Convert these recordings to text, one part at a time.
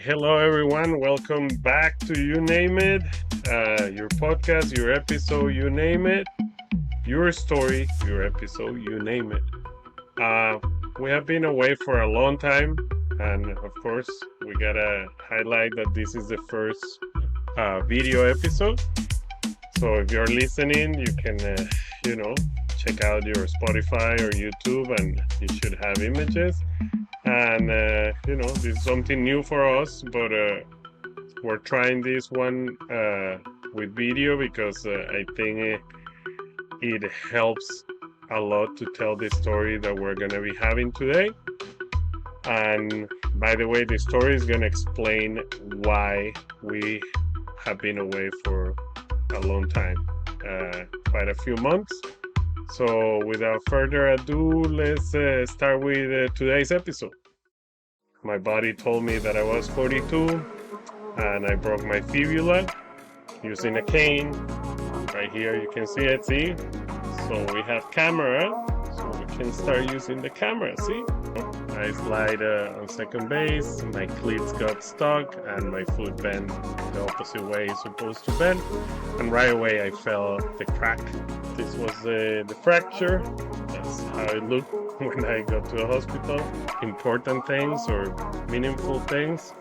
Hello, everyone. Welcome back to You Name It, your podcast, your episode, you name it, your story, your episode, you name it. Uh, we have been away for a long time, and of course, we gotta highlight that this is the first video episode. So if you're listening, you can, you know, check out your Spotify or YouTube, and you should have images. And this is something new for us, but we're trying this one with video because I think it helps a lot to tell the story that we're going to be having today. And by the way, the story is going to explain why we have been away for a long time, quite a few months. So without further ado, let's start with today's episode. My body told me that I was 42 and I broke my fibula using a cane. Right here you can see it, see? So we have camera, so we can start using the camera, see? I slide on second base, my cleats got stuck and my foot bent the opposite way it's supposed to bend, and right away I felt the crack. This was the fracture. That's how it looked when I got to the hospital. Important things or meaningful things,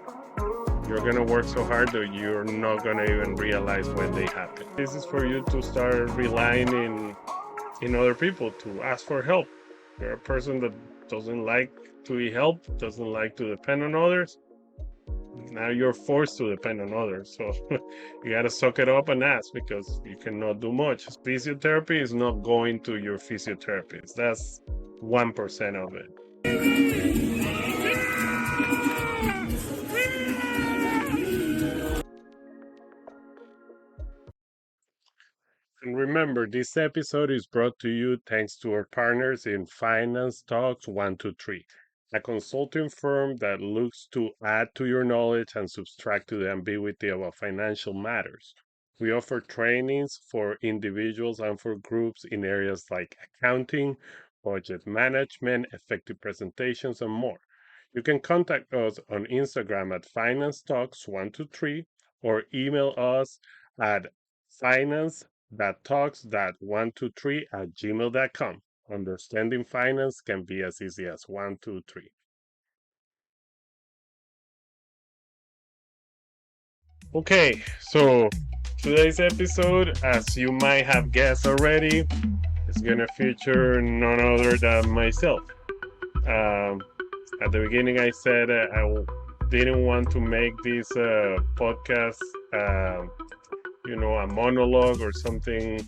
you're gonna work so hard that you're not gonna even realize when they happen. This is for you to start relying in other people, to ask for help. You're a person that doesn't like to be helped, doesn't like to depend on others. Now you're forced to depend on others. So you gotta suck it up and ask, because you cannot do much. Physiotherapy is not going to your physiotherapist. That's 1% of it. And remember, this episode is brought to you thanks to our partners in Finance Talks 123, a consulting firm that looks to add to your knowledge and subtract to the ambiguity about financial matters. We offer trainings for individuals and for groups in areas like accounting, budget management, effective presentations, and more. You can contact us on Instagram at Finance Talks 123 or email us at finance.talks.123@gmail.com. Understanding finance can be as easy as 123. Okay, so today's episode, as you might have guessed already, is gonna feature none other than myself. Um, at the beginning, I said didn't want to make this podcast, a monologue or something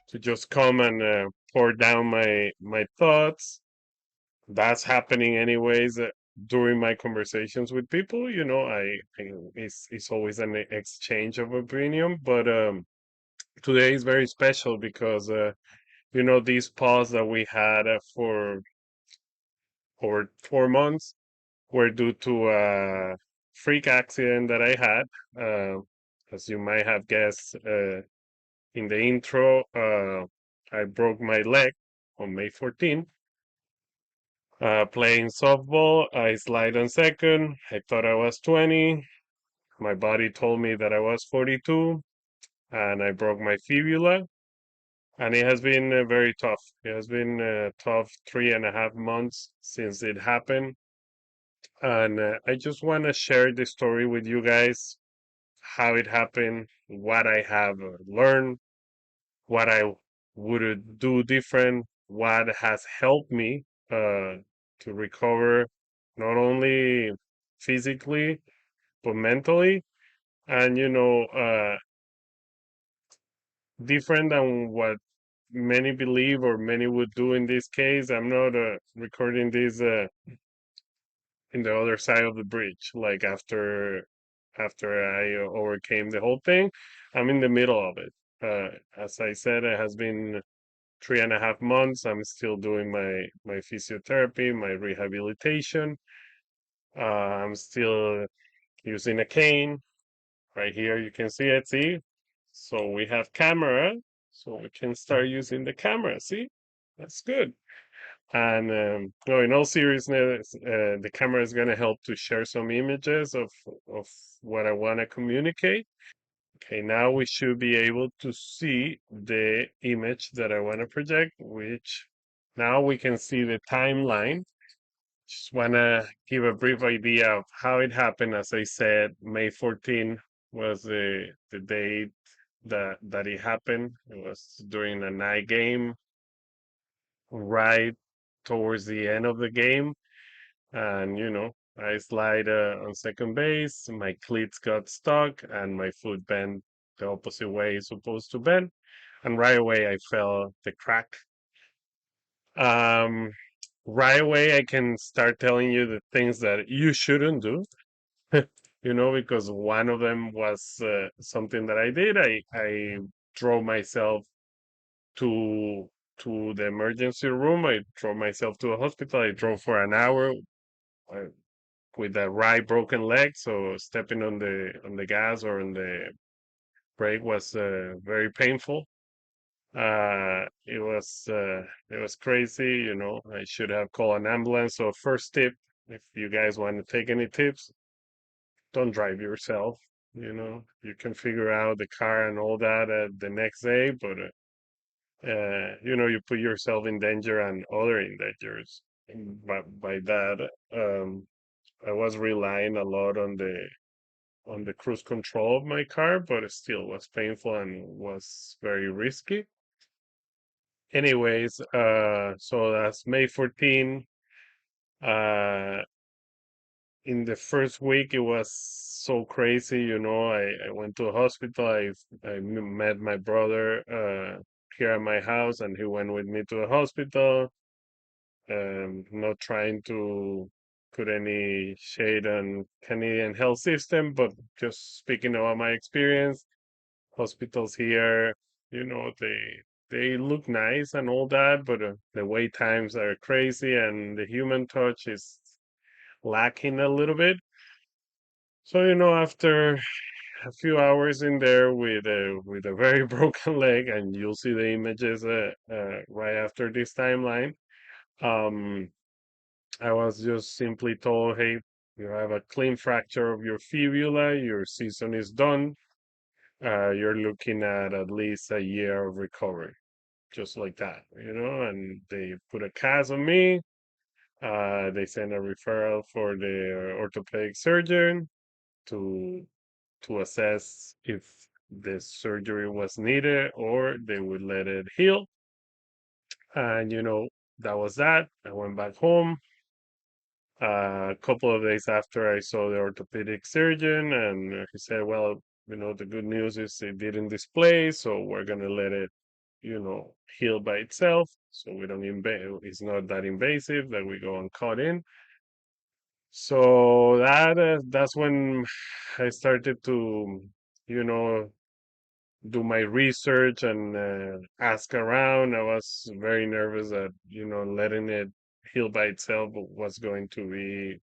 to just come and pour down my thoughts. That's happening anyways during my conversations with people. It's always an exchange of opinion, but today is very special because these pause that we had for over 4 months were due to a freak accident that I had. As you might have guessed in the intro, I broke my leg on May 14th. Playing softball, I slide on second. I thought I was 20. My body told me that I was 42, and I broke my fibula. And it has been very tough. It has been tough 3.5 months since it happened. And I just want to share the story with you guys, how it happened, what I have learned, what I would do different, what has helped me to recover not only physically but mentally, and different than what many believe or many would do in this case. I'm not recording this in the other side of the bridge, like after I overcame the whole thing. I'm in the middle of it. As I said, it has been 3.5 months. I'm still doing my physiotherapy, my rehabilitation. I'm still using a cane. Right here, you can see it. See, so we have camera, so we can start using the camera. See, that's good. And no, in all seriousness, the camera is going to help to share some images of what I want to communicate. Okay, now we should be able to see the image that I want to project, which now we can see the timeline. Just want to give a brief idea of how it happened. As I said, May 14 was the date that it happened. It was during a night game, right towards the end of the game. And, I slide on second base, my cleats got stuck, and my foot bent the opposite way it's supposed to bend. And right away, I felt the crack. Um, right away, I can start telling you the things that you shouldn't do, because one of them was something that I did. I drove myself to the emergency room. I drove myself to a hospital. I drove for an hour uh, with a right broken leg, so stepping on the gas or on the brake was very painful. It was crazy. I should have called an ambulance. So first tip, if you guys want to take any tips, don't drive yourself. You can figure out the car and all that the next day, but you put yourself in danger and other in dangers. By that, I was relying a lot on the cruise control of my car, but it still was painful and was very risky. Anyways, so that's May 14. Uh, in the first week, it was so crazy. I went to a hospital. Met my brother here at my house, and he went with me to the hospital. Not trying to put any shade on Canadian health system, but just speaking about my experience. Hospitals here, they look nice and all that, but the wait times are crazy and the human touch is lacking a little bit. So, after a few hours in there with a very broken leg, and you'll see the images right after this timeline. Um, I was just simply told, hey, you have a clean fracture of your fibula, your season is done. You're looking at least a year of recovery, just like that, and they put a cast on me. They send a referral for the orthopedic surgeon to assess if the surgery was needed or they would let it heal. And that was that. I went back home. A couple of days after I saw the orthopedic surgeon, and he said, "Well, the good news is it didn't display, so we're gonna let it, heal by itself. So we don't it's not that invasive that we go and cut in." So that's when I started to, you know, do my research and ask around. I was very nervous that, letting it heal by itself was going to be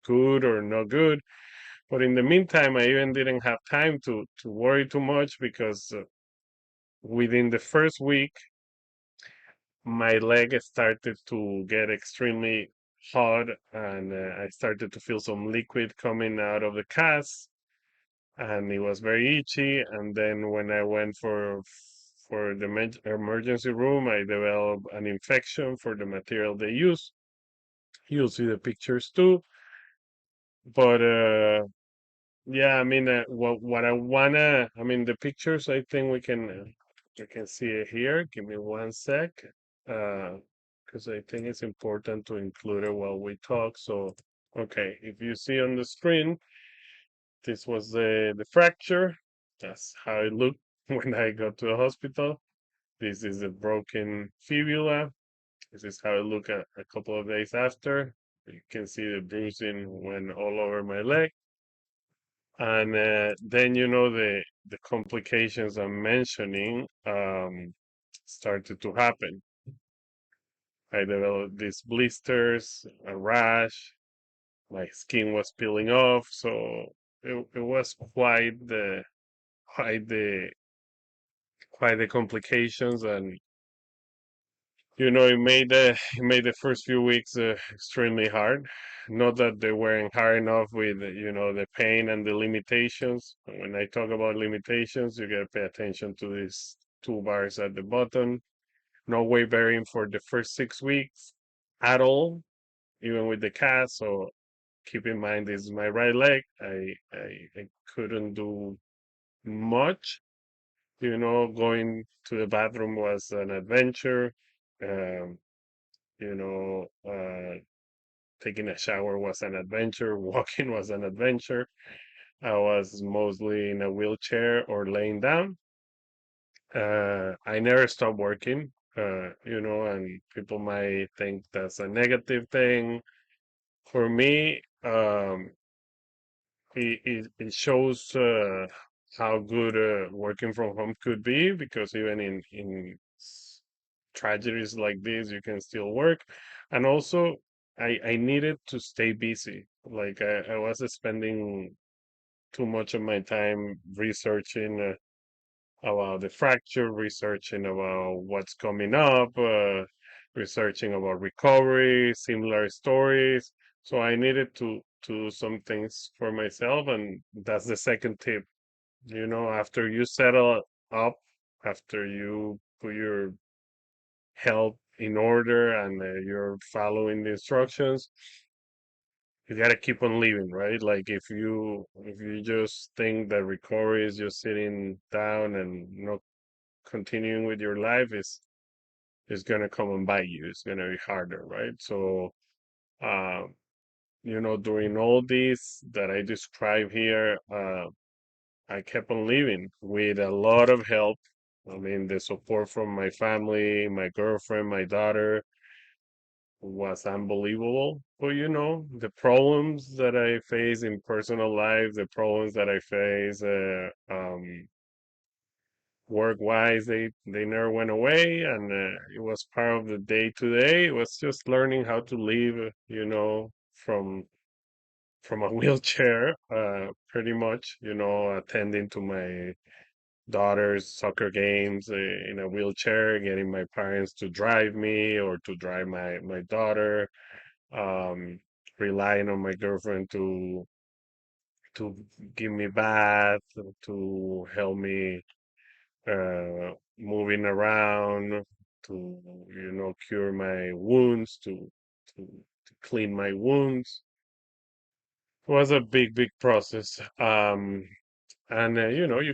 good or not good. But in the meantime, I even didn't have time to worry too much because within the first week, my leg started to get extremely hot and I started to feel some liquid coming out of the cast and it was very itchy. And then when I went for the emergency room, I developed an infection for the material they use. You'll see the pictures too. But yeah, I mean, what I mean, the pictures. I think we can see it here. Give me one sec, because I think it's important to include it while we talk. So, okay, if you see on the screen, this was the fracture. That's how it looked when I got to the hospital. This is a broken fibula. This is how it looked a couple of days after. You can see the bruising went all over my leg. And then the complications I'm mentioning started to happen. I developed these blisters, a rash, my skin was peeling off, so it was quite the quite the complications, and it made the first few weeks extremely hard. Not that they weren't hard enough with the pain and the limitations. When I talk about limitations, you gotta pay attention to these two bars at the bottom. No weight bearing for the first 6 weeks at all, even with the cast. So keep in mind, this is my right leg. I couldn't do much. Going to the bathroom was an adventure. Um, you know, taking a shower was an adventure. Walking was an adventure. I was mostly in a wheelchair or laying down. I never stopped working, and people might think that's a negative thing. For me, it shows how good working from home could be, because even in tragedies like this, you can still work. And also, I needed to stay busy. Like I was spending too much of my time researching about the fracture, researching about what's coming up, researching about recovery, similar stories. So I needed to do some things for myself, and that's the second tip. After you settle up, after you put your health in order and you're following the instructions, you gotta keep on living, right? Like if you just think that recovery is just sitting down and not continuing with your life, is gonna come and bite you. It's gonna be harder, right? So, um, during all this that I describe here, I kept on living with a lot of help. I mean, the support from my family, my girlfriend, my daughter was unbelievable. But the problems that I face in personal life, the problems that I face, work-wise, they never went away, and it was part of the day to day. It was just learning how to live, from a wheelchair, pretty much, attending to my daughter's soccer games in a wheelchair, getting my parents to drive me or to drive my daughter, um, relying on my girlfriend to give me bath, to help me moving around, to cure my wounds, to clean my wounds. It was a big process. And you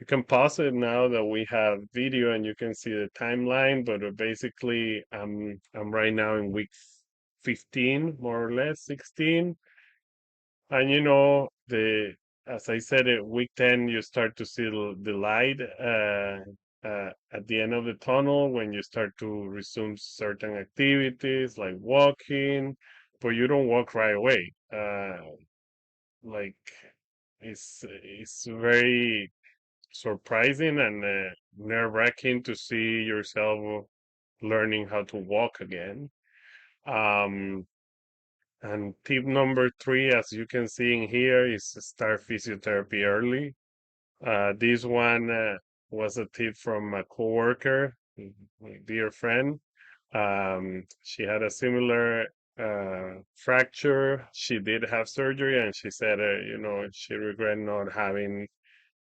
can pause it now that we have video and you can see the timeline. But basically, I'm right now in week 15, more or less 16. And as I said, at week 10, you start to see the light at the end of the tunnel, when you start to resume certain activities like walking, but you don't walk right away. Like it's very surprising and nerve-wracking to see yourself learning how to walk again. Um, And tip number three, as you can see in here, is start physiotherapy early. This one was a tip from a coworker, a dear friend. She had a similar fracture. She did have surgery, and she said, she regret not having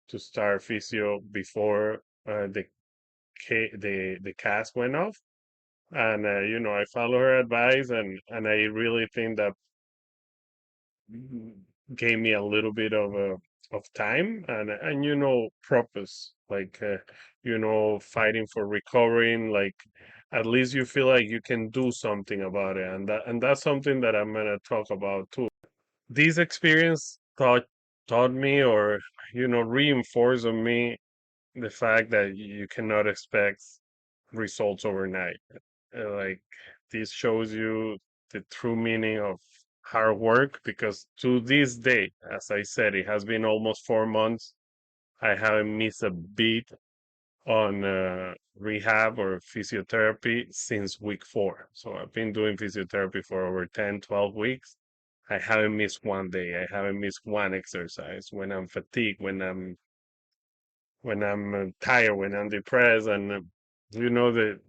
to start physio before the cast went off. And I follow her advice, and I really think that gave me a little bit of time and purpose, like fighting for recovering, like at least you feel like you can do something about it, and that's something that I'm gonna talk about too. This experience taught me, or reinforced on me, the fact that you cannot expect results overnight. Like, this shows you the true meaning of hard work, because to this day, as I said, it has been almost 4 months. I haven't missed a beat on rehab or physiotherapy since week 4. So I've been doing physiotherapy for over 10, 12 weeks. I haven't missed one day. I haven't missed one exercise. When I'm fatigued, when I'm tired, when I'm depressed, and you know that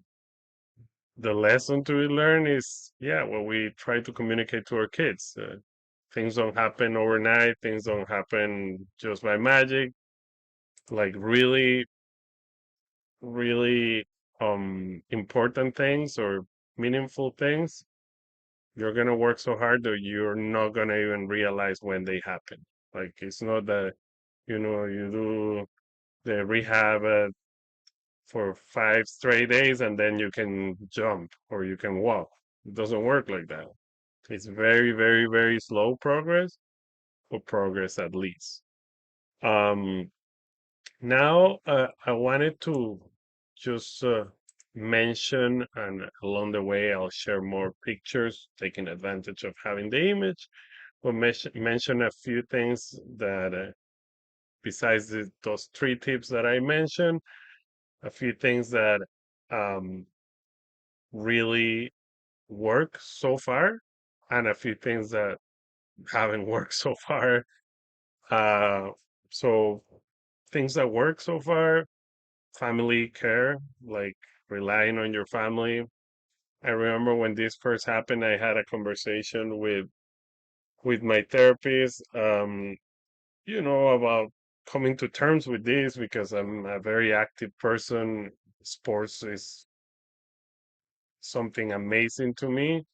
the lesson to be learned is, yeah, what we try to communicate to our kids. Things don't happen overnight. Things don't happen just by magic. Like really, really important things or meaningful things, you're gonna work so hard that you're not gonna even realize when they happen. Like it's not that, you do the rehab for 5 straight days and then you can jump or you can walk. It doesn't work like that. It's very, very, very slow progress, or progress at least. Um, Now, I wanted to just mention, and along the way, I'll share more pictures, taking advantage of having the image, but mention a few things that, besides those three tips that I mentioned, a few things that um, really work so far, and a few things that haven't worked so far. Uh, so, things that work so far: family care, like relying on your family. I remember when this first happened, I had a conversation with my therapist, about coming to terms with this because I'm a very active person. Sports is something amazing to me.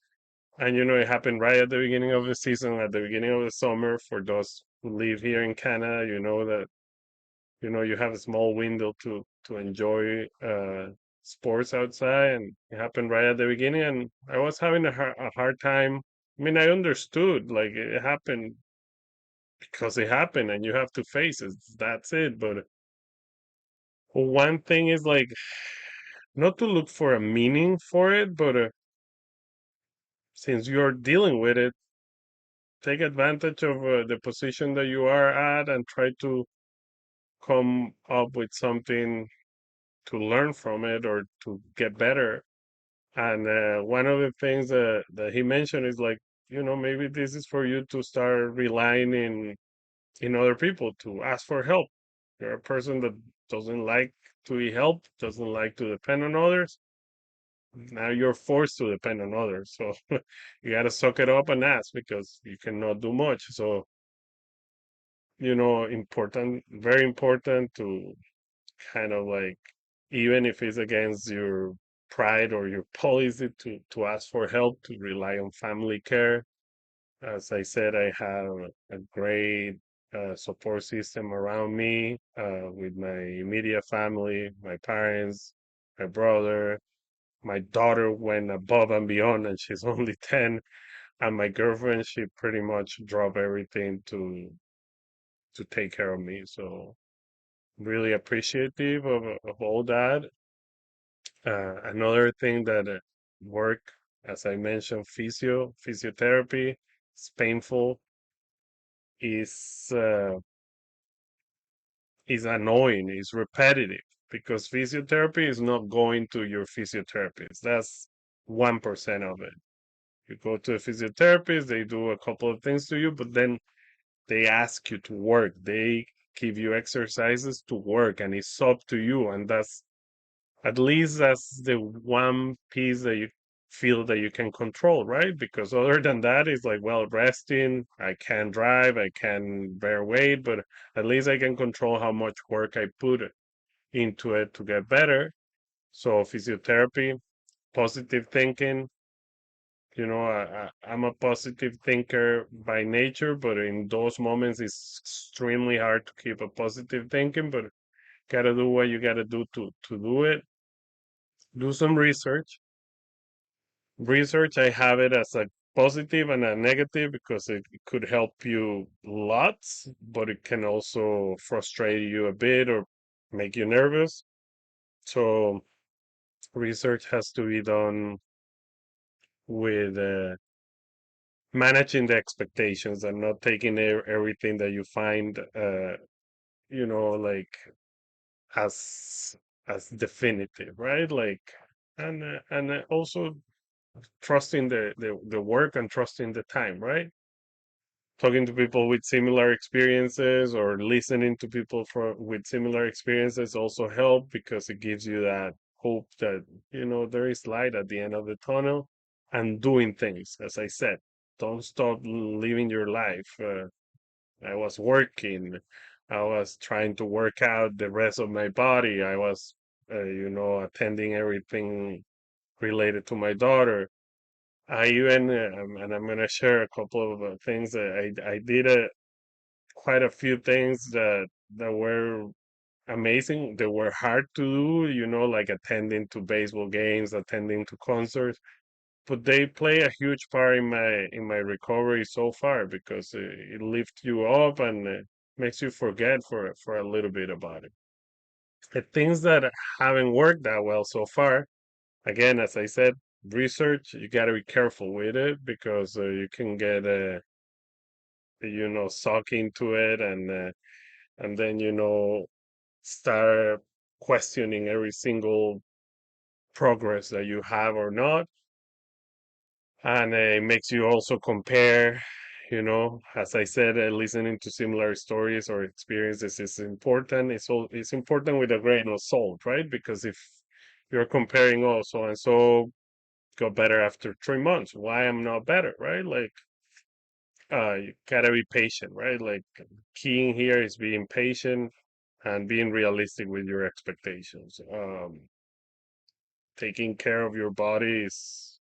And it happened right at the beginning of the season, at the beginning of the summer. For those who live here in Canada, you know that you have a small window to enjoy sports outside, and it happened right at the beginning, and I was having a hard time. I mean, I understood, like, it happened because it happened and you have to face it. That's it. But one thing is, like, not to look for a meaning for it, but since you're dealing with it, take advantage of the position that you are at and try to come up with something to learn from it or to get better. And one of the things that he mentioned is, like, maybe this is for you to start relying in other people to ask for help. You're a person that doesn't like to be helped, doesn't like to depend on others. Now you're forced to depend on others. So you got to suck it up and ask because you cannot do much. So, important, very important to kind of, like, even if it's against your pride or your policy, to ask for help, to rely on family care. As I said, I have a great support system around me, with my immediate family, my parents, my brother. My daughter went above and beyond, and she's only 10. And my girlfriend, she pretty much dropped everything to take care of me. So really appreciative of all that. Another thing that work, as I mentioned, physiotherapy, is painful, is is annoying, is repetitive, because physiotherapy is not going to your physiotherapist. That's 1% of it. You go to a physiotherapist, they do a couple of things to you, but then they ask you to work. They give you exercises to work, and it's up to you. And at least that's the one piece that you feel that you can control, right? Because other than that, it's like, well, resting, I can drive, I can bear weight, but at least I can control how much work I put into it to get better. So physiotherapy, positive thinking. I'm a positive thinker by nature, but in those moments, it's extremely hard to keep a positive thinking. But gotta do what you gotta do to do it. Do some research. I have it as a positive and a negative because it could help you lots, but it can also frustrate you a bit or make you nervous. So research has to be done with managing the expectations and not taking everything that you find, like, as definitive, right? Like, and also trusting the work and trusting the time, right? Talking to people with similar experiences or listening to people with similar experiences also help because it gives you that. hope that, there is light at the end of the tunnel, and doing things. As I said, don't stop living your life. I was working. I was trying to work out the rest of my body. I was, attending everything related to my daughter. I even, and I'm gonna share a couple of things that I did quite a few things that were amazing. They were hard to do, like attending to baseball games, attending to concerts, but they play a huge part in my recovery so far because it lifts you up and makes you forget for a little bit about it. The things that haven't worked that well so far, again, as I said, research, you got to be careful with it because you can get suck into it, and then start questioning every single progress that you have or not. And it makes you also compare, as I said, listening to similar stories or experiences is important. It's important with a grain of salt, right? Because if you're comparing, oh, so and so got better after 3 months, why I'm not better, right? Like, you gotta be patient, right? Like, keying here is being patient and being realistic with your expectations. Taking care of your body is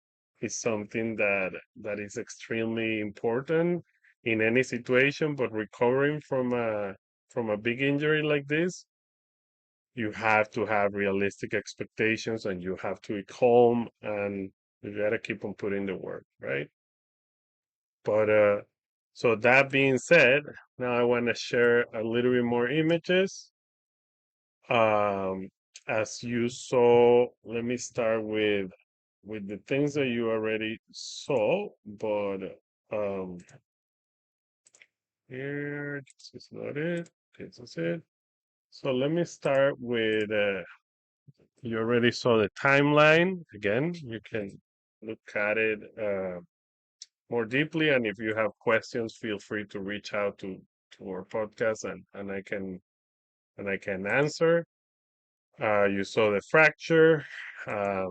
something that is extremely important in any situation, but recovering from a big injury like this, you have to have realistic expectations and you have to be calm and you gotta keep on putting the work, right? But so that being said, now I want to share a little bit more images. Um, as you saw, let me start with the things that you already saw, but here, this is not it. This is it. So let me start with you already saw the timeline. Again, you can look at it more deeply, and if you have questions, feel free to reach out to our podcast, and I can answer. You saw the fracture. Uh,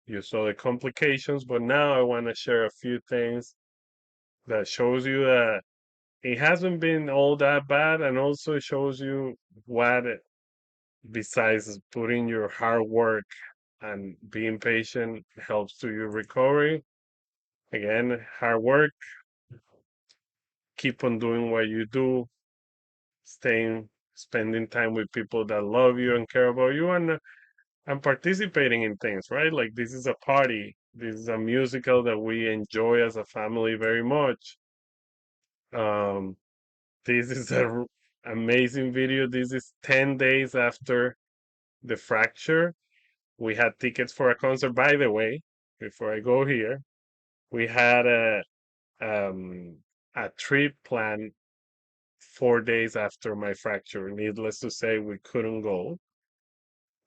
you saw the complications, but now I want to share a few things that shows you that it hasn't been all that bad, and also shows you what, besides putting your hard work and being patient, helps to your recovery. Again, hard work, keep on doing what you do, spending time with people that love you and care about you, and participating in things, right? Like, this is a party. This is a musical that we enjoy as a family very much. Um, this is amazing video. This is 10 days after the fracture. We had tickets for a concert. By the way, before I go here, we had um, a trip planned 4 days after my fracture. Needless to say, we couldn't go.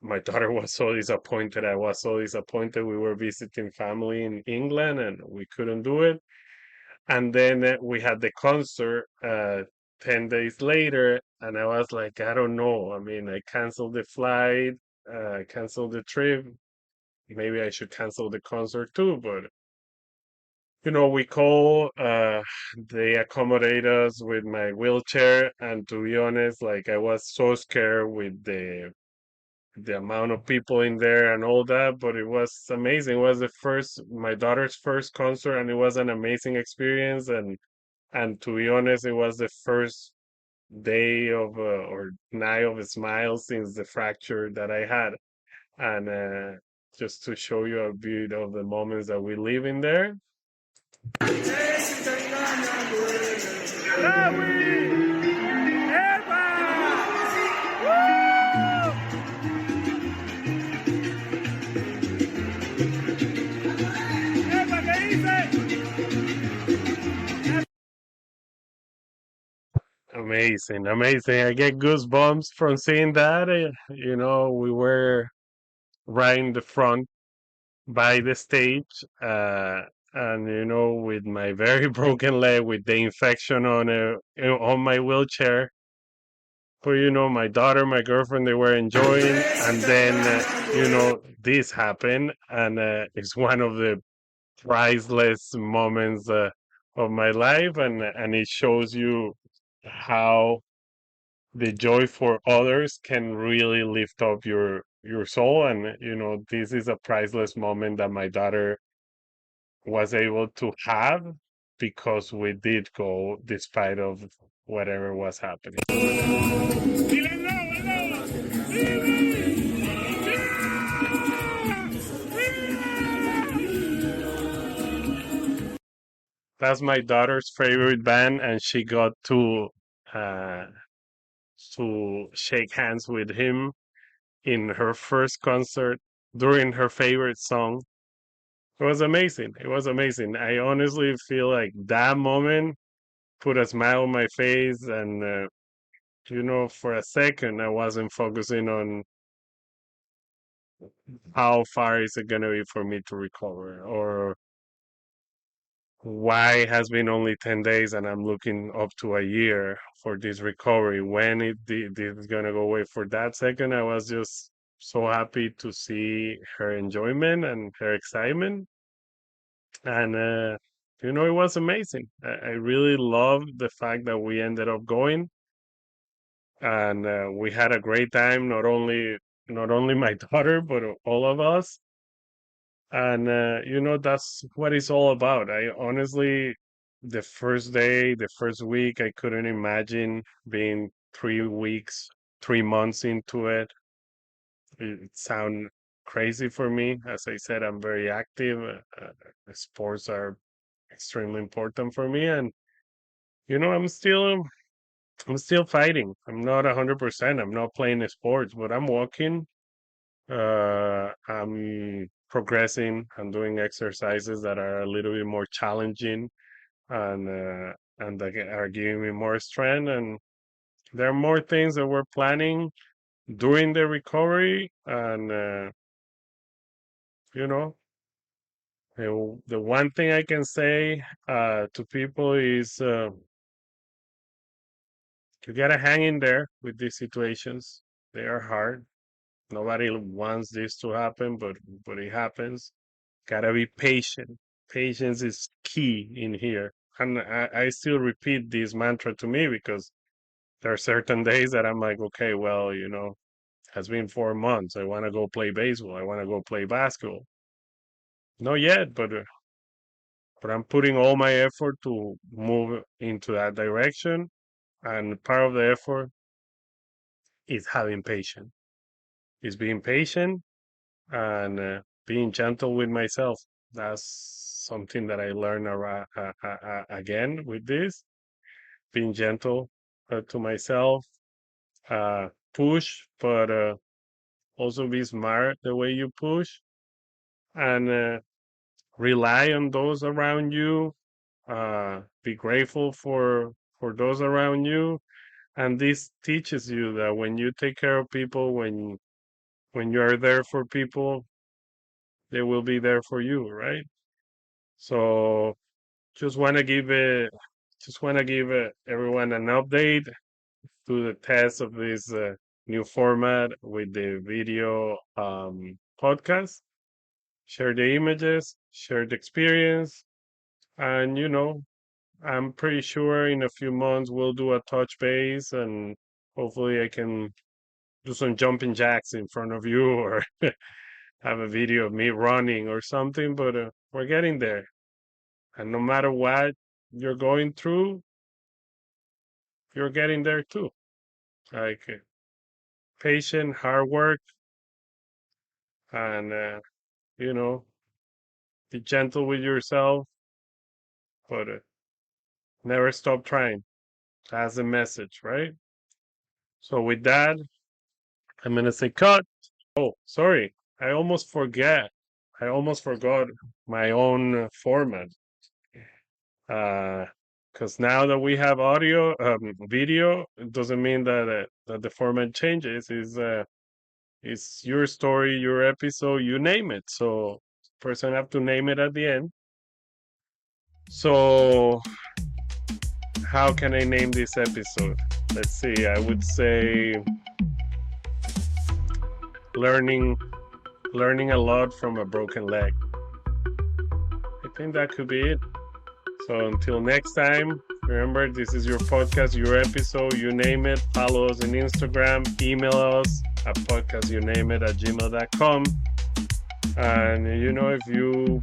My daughter was so disappointed. I was so disappointed. We were visiting family in England and we couldn't do it. And then we had the concert 10 days later. And I was like, I don't know. I mean, I canceled the flight, canceled the trip. Maybe I should cancel the concert too. But, we call, they accommodate us with my wheelchair. And to be honest, like, I was so scared with the amount of people in there and all that, but it was amazing. It was my daughter's first concert, and it was an amazing experience. And to be honest, it was the first day of or night of a smile since the fracture that I had. And just to show you a bit of the moments that we live in there. Amazing, amazing. I get goosebumps from seeing that. We were right in the front by the stage, and with my very broken leg, with the infection on my wheelchair, But my daughter, my girlfriend, they were enjoying, and then this happened, and it's one of the priceless moments of my life, and it shows you how the joy for others can really lift up your soul. And this is a priceless moment that my daughter was able to have because we did go despite of whatever was happening. That's my daughter's favorite band, and she got uh, to shake hands with him in her first concert during her favorite song. It was amazing. It was amazing. I honestly feel like that moment put a smile on my face, and for a second, I wasn't focusing on how far is it gonna be for me to recover, or why it has been only 10 days and I'm looking up to a year for this recovery. When this is gonna go away? For that second, I was just so happy to see her enjoyment and her excitement, and it was amazing. I really loved the fact that we ended up going, and we had a great time. Not only my daughter, but all of us. And that's what it's all about. I honestly, the first day, the first week, I couldn't imagine being 3 weeks, 3 months into it. It sound crazy for me. As I said, I'm very active. Sports are extremely important for me, and you know, I'm still I'm still fighting. I'm not 100%. I'm not playing the sports, but I'm walking. I'm progressing. I'm doing exercises that are a little bit more challenging, and that are giving me more strength. And there are more things that we're planning during the recovery. And you know, the one thing I can say to people is you gotta hang in there with these situations. They are hard. Nobody wants this to happen, but it happens. Gotta be patient. Patience is key in here. And I still repeat this mantra to me because there are certain days that I'm like, okay, well, has been 4 months. I want to go play baseball. I want to go play basketball. Not yet, but I'm putting all my effort to move into that direction. And part of the effort is having patience. Is being patient and being gentle with myself. That's something that I learned again with this. Being gentle to myself, push, but also be smart the way you push, and rely on those around you. Be grateful for those around you, and this teaches you that when you take care of people, when you are there for people, they will be there for you, right? So just want to give it, just want to give everyone an update to the test of this new format with the video podcast. Share the images, share the experience, and I'm pretty sure in a few months we'll do a touch base, and hopefully I can do some jumping jacks in front of you, or have a video of me running or something. But we're getting there, and no matter what you're going through, you're getting there too. Like patient, hard work, and you know, be gentle with yourself, but never stop trying. That's the message, right? So with that, I'm gonna say cut. Oh, sorry, I almost forget. I almost forgot my own format. Because now that we have audio, video, it doesn't mean that the format changes. It's your story, your episode, you name it. So person have to name it at the end. So how can I name this episode? Let's see. I would say learning a lot from a broken leg. I think that could be it. So until next time, remember, this is your podcast, your episode, you name it. Follow us on Instagram, email us at podcastyounameit@gmail.com. And if you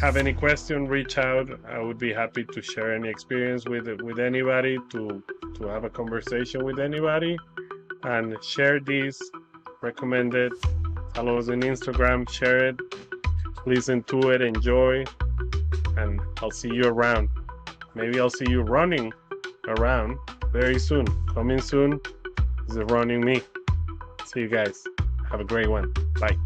have any question, reach out. I would be happy to share any experience with anybody, to have a conversation with anybody. And share this, recommend it, follow us on Instagram, share it, listen to it, enjoy, and I'll see you around. Maybe I'll see you running around very soon. Coming soon is the Running Me. See you guys. Have a great one. Bye.